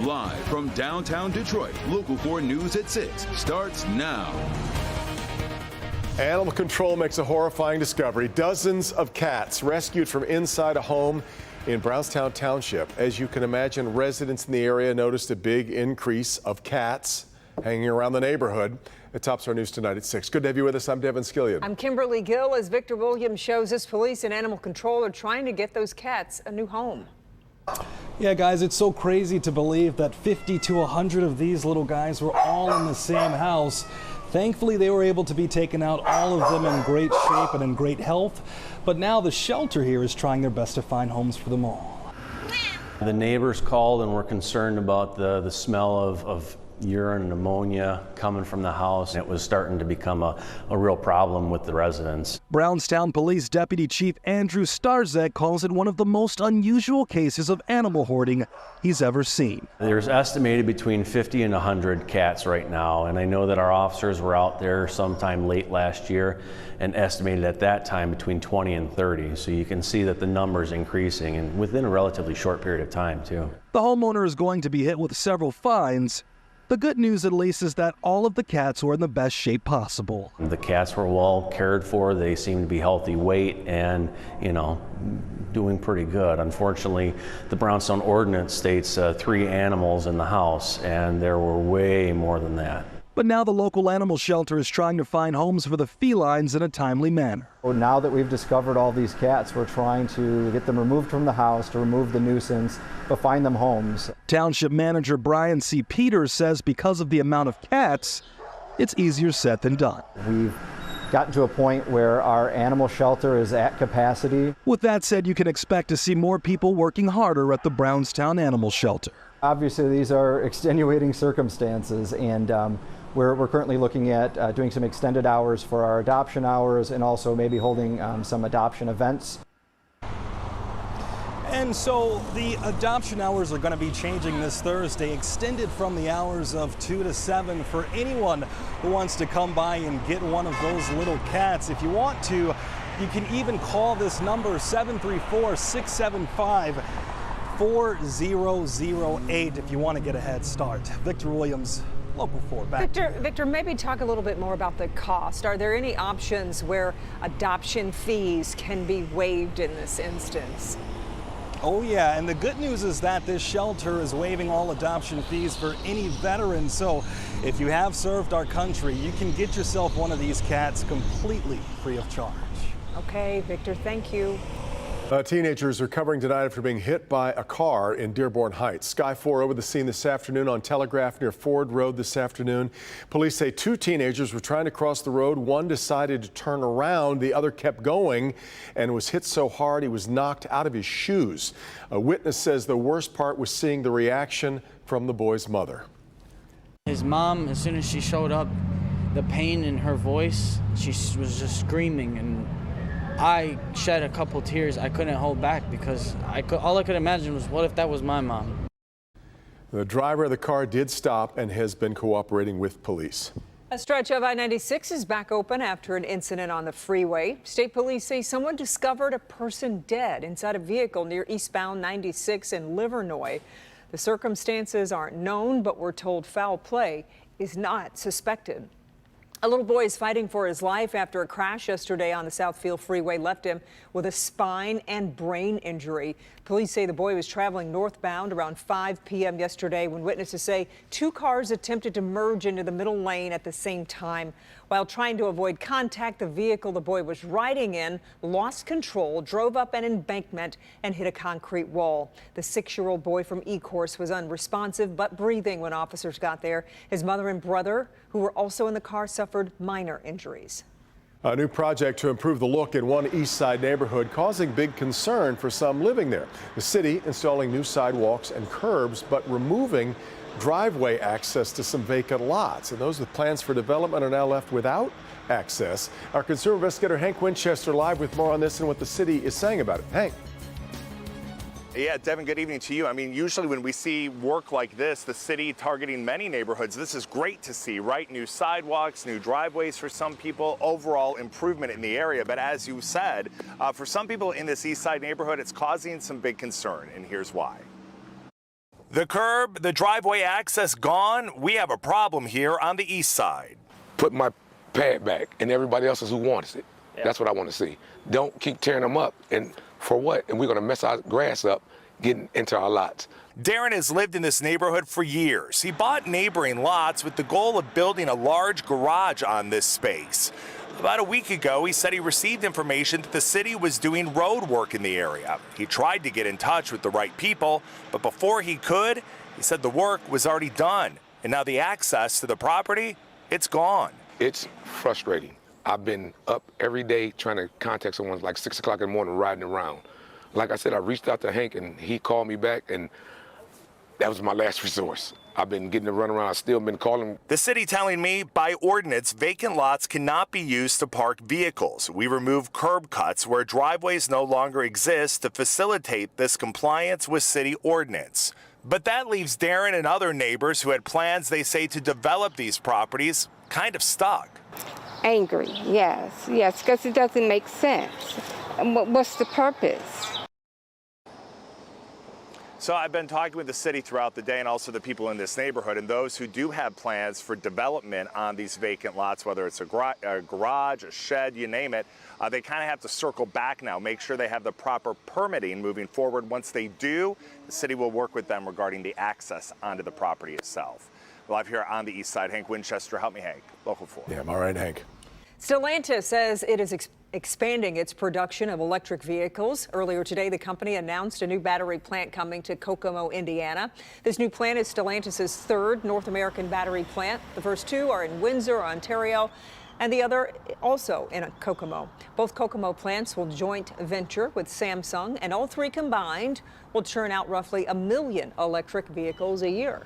Live from downtown Detroit, Local 4 News at 6 starts now. Animal control makes a horrifying discovery. Dozens of cats rescued from inside a home in Brownstown Township. As you can imagine, residents in the area noticed a big increase of cats hanging around the neighborhood. It tops our news tonight at 6. Good to have you with us. I'm Devin Skillian. I'm Kimberly Gill. As Victor Williams shows us, police and animal control are trying to get those cats a new home. Yeah, guys, it's so crazy to believe that 50 to 100 of these little guys were all in the same house. Thankfully, they were able to be taken out, all of them in great shape and in great health. But now the shelter here is trying their best to find homes for them all. The neighbors called and were concerned about the smell of urine and ammonia coming from the house. It was starting to become a real problem with the residents. Brownstown Police Deputy Chief Andrew Starzek calls it one of the most unusual cases of animal hoarding he's ever seen. There's estimated between 50 and 100 cats right now, and I know that our officers were out there sometime late last year and estimated at that time between 20 and 30. So you can see that the number's increasing, and within a relatively short period of time too. The homeowner is going to be hit with several fines. The good news, at least, is that all of the cats were in the best shape possible. The cats were well cared for. They seemed to be healthy weight and, doing pretty good. Unfortunately, the Brownstown ordinance states 3 animals in the house, and there were way more than that. But now the local animal shelter is trying to find homes for the felines in a timely manner. Now that we've discovered all these cats, we're trying to get them removed from the house, to remove the nuisance, but find them homes. Township Manager Brian C. Peters says because of the amount of cats, it's easier said than done. We've gotten to a point where our animal shelter is at capacity. With that said, you can expect to see more people working harder at the Brownstown Animal Shelter. Obviously, these are extenuating circumstances, and we're currently looking at doing some extended hours for our adoption hours and also maybe holding some adoption events. And so the adoption hours are going to be changing this Thursday, extended from the hours of 2 to 7 for anyone who wants to come by and get one of those little cats. If you want to, you can even call this number 734-675-4008 if you want to get a head start. Victor Williams, Local 4, back. Victor, maybe talk a little bit more about the cost. Are there any options where adoption fees can be waived in this instance? Oh yeah, and the good news is that this shelter is waiving all adoption fees for any veteran. So if you have served our country, you can get yourself one of these cats completely free of charge. Okay, Victor, thank you. Teenagers are recovering tonight after being hit by a car in Dearborn Heights. Sky 4 over the scene this afternoon on Telegraph near Ford Road this afternoon. Police say 2 teenagers were trying to cross the road. One decided to turn around. The other kept going and was hit so hard he was knocked out of his shoes. A witness says the worst part was seeing the reaction from the boy's mother. His mom, as soon as she showed up, the pain in her voice, she was just screaming, and I shed a couple tears. I couldn't hold back because all I could imagine was, what if that was my mom? The driver of the car did stop and has been cooperating with police. A stretch of I-96 is back open after an incident on the freeway. State police say someone discovered a person dead inside a vehicle near eastbound 96 in Livernois. The circumstances aren't known, but we're told foul play is not suspected. A little boy is fighting for his life after a crash yesterday on the Southfield Freeway left him with a spine and brain injury. Police say the boy was traveling northbound around 5 p.m. yesterday when witnesses say 2 cars attempted to merge into the middle lane at the same time. While trying to avoid contact, the vehicle the boy was riding in lost control, drove up an embankment, and hit a concrete wall. The 6-year-old boy from E-Course was unresponsive but breathing when officers got there. His mother and brother, who were also in the car, suffered minor injuries. A new project to improve the look in one East Side neighborhood causing big concern for some living there. The city installing new sidewalks and curbs, but removing driveway access to some vacant lots. And those with plans for development are now left without access. Our consumer investigator Hank Winchester live with more on this and what the city is saying about it. Hank. Yeah, Devin, good evening to you. I mean, usually when we see work like this, the city targeting many neighborhoods, this is great to see, right? New sidewalks, new driveways for some people, overall improvement in the area. But as you said, for some people in this East Side neighborhood, it's causing some big concern, and here's why. The curb, the driveway access gone. We have a problem here on the east side. Put my pad back and everybody else who wants it. That's what I want to see. Don't keep tearing them up. And for what? And we're going to mess our grass up getting into our lots. Darren has lived in this neighborhood for years. He bought neighboring lots with the goal of building a large garage on this space. About a week ago, he said he received information that the city was doing road work in the area. He tried to get in touch with the right people, but before he could, he said the work was already done. And now the access to the property, it's gone. It's frustrating. I've been up every day trying to contact someone like 6 o'clock in the morning riding around. Like I said, I reached out to Hank and he called me back, and that was my last resource. I've been getting to run around. I've still been calling. The city telling me by ordinance, vacant lots cannot be used to park vehicles. We remove curb cuts where driveways no longer exist to facilitate this compliance with city ordinance. But that leaves Darren and other neighbors who had plans, they say, to develop these properties kind of stuck. Angry, yes, because it doesn't make sense. And what's the purpose? So I've been talking with the city throughout the day and also the people in this neighborhood, and those who do have plans for development on these vacant lots, whether it's a garage, a shed, you name it, they kind of have to circle back now, make sure they have the proper permitting moving forward. Once they do, the city will work with them regarding the access onto the property itself. Live here on the east side, Hank Winchester. Help me, Hank. Local 4. Yeah, all right, Hank. Stellantis says it is expanding its production of electric vehicles. Earlier today, the company announced a new battery plant coming to Kokomo, Indiana. This new plant is Stellantis' third North American battery plant. The first two are in Windsor, Ontario, and the other also in Kokomo. Both Kokomo plants will joint venture with Samsung, and all three combined will churn out roughly 1 million electric vehicles a year.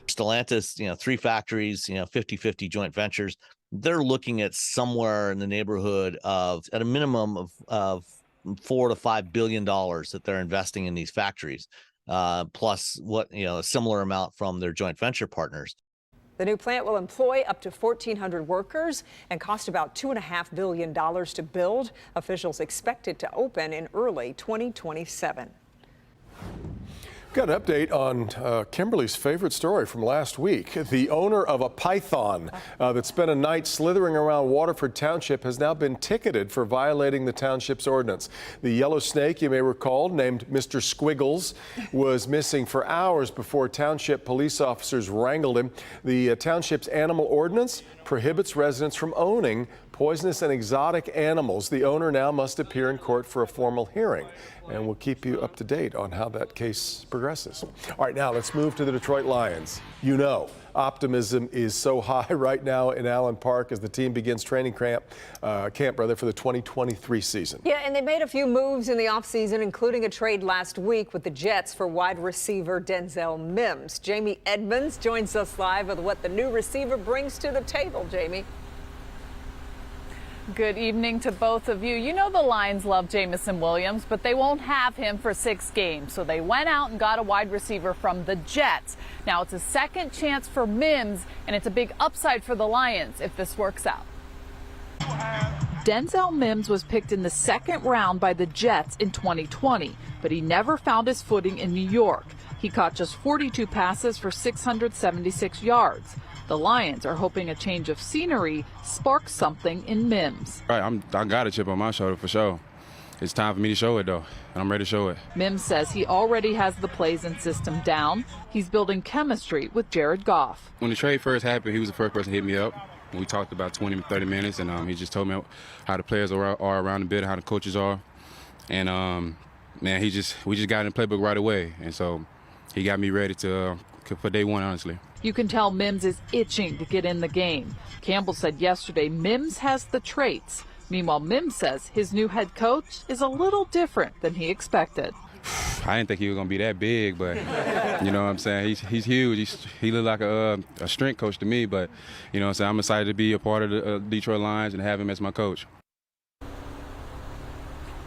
Stellantis, 3 factories, 50-50 joint ventures. They're looking at somewhere in the neighborhood of, at a minimum of $4 to $5 billion that they're investing in these factories, plus a similar amount from their joint venture partners. The new plant will employ up to 1,400 workers and cost about $2.5 billion to build. Officials expect it to open in early 2027. Got an update on Kimberly's favorite story from last week. The owner of a python that spent a night slithering around Waterford Township has now been ticketed for violating the township's ordinance. The yellow snake, you may recall, named Mr. Squiggles, was missing for hours before township police officers wrangled him. The township's animal ordinance prohibits residents from owning poisonous and exotic animals. The owner now must appear in court for a formal hearing, and we'll keep you up to date on how that case progresses. All right, now let's move to the Detroit Lions. Optimism is so high right now in Allen Park as the team begins training camp for the 2023 season. Yeah, and they made a few moves in the offseason, including a trade last week with the Jets for wide receiver Denzel Mims. Jamie Edmonds joins us live with what the new receiver brings to the table. Jamie. Good evening to both of you. You know the Lions love Jamison Williams, but they won't have him for 6 games. So they went out and got a wide receiver from the Jets. Now it's a second chance for Mims, and it's a big upside for the Lions if this works out. Denzel Mims was picked in the 2nd round by the Jets in 2020, but he never found his footing in New York. He caught just 42 passes for 676 yards. The Lions are hoping a change of scenery sparks something in Mims. Right, I got a chip on my shoulder for sure. It's time for me to show it, though, and I'm ready to show it. Mims says he already has the plays and system down. He's building chemistry with Jared Goff. When the trade first happened, he was the first person to hit me up. We talked about 20, 30 minutes, and he just told me how the players are around the building, how the coaches are. And, man, we just got in the playbook right away. And so he got me ready for day one, honestly. You can tell Mims is itching to get in the game. Campbell said yesterday Mims has the traits. Meanwhile, Mims says his new head coach is a little different than he expected. I didn't think he was going to be that big, but you know what I'm saying? He's huge. He looked like a strength coach to me, but you know what I'm saying? I'm excited to be a part of the Detroit Lions and have him as my coach.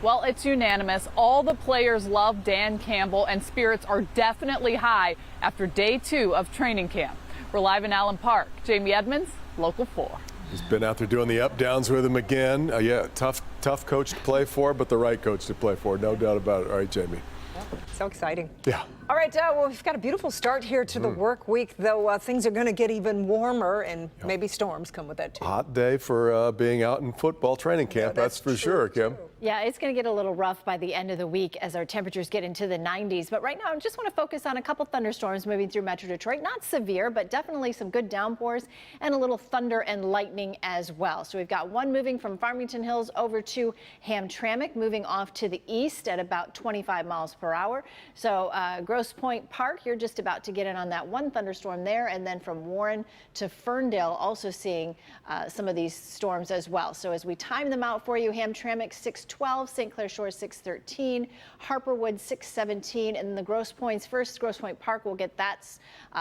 Well, it's unanimous. All the players love Dan Campbell, and spirits are definitely high after day 2 of training camp. We're live in Allen Park. Jamie Edmonds, Local 4. He's been out there doing the up-downs with him again. Tough coach to play for, but the right coach to play for, no doubt about it. All right, Jamie. Yep. So exciting. Yeah. All right, well, we've got a beautiful start here to the work week, though things are going to get even warmer, and maybe storms come with that, too. Hot day for being out in football training camp, that's for sure, Kim. Yeah, it's going to get a little rough by the end of the week as our temperatures get into the 90s. But right now, I just want to focus on a couple thunderstorms moving through Metro Detroit. Not severe, but definitely some good downpours and a little thunder and lightning as well. So we've got one moving from Farmington Hills over to Hamtramck, moving off to the east at about 25 miles per hour. So Grosse Pointe Park, you're just about to get in on that one thunderstorm there. And then from Warren to Ferndale, also seeing some of these storms as well. So as we time them out for you, Hamtramck 612, St. Clair Shores 613, Harperwood 617, and the Grosse Pointes first. Grosse Pointe Park will get that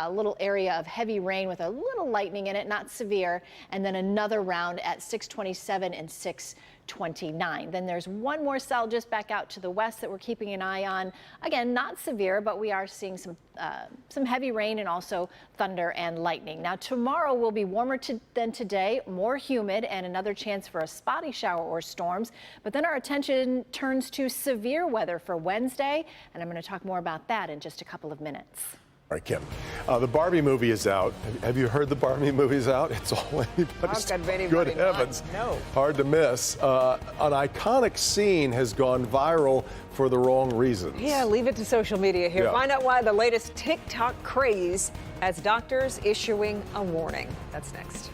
little area of heavy rain with a little lightning in it, not severe, and then another round at 627 and 629. Then there's one more cell just back out to the west that we're keeping an eye on. Again, not severe, but we are seeing some heavy rain and also thunder and lightning. Now tomorrow will be warmer than today, more humid, and another chance for a spotty shower or storms. But then our attention turns to severe weather for Wednesday, and I'm going to talk more about that in just a couple of minutes. All right, Kim. The Barbie movie is out. Have you heard the Barbie movie is out? It's all anybody's. Good heavens. No. Hard to miss. An iconic scene has gone viral for the wrong reasons. Yeah, leave it to social media here. Yeah. Find out why the latest TikTok craze has doctors issuing a warning. That's next.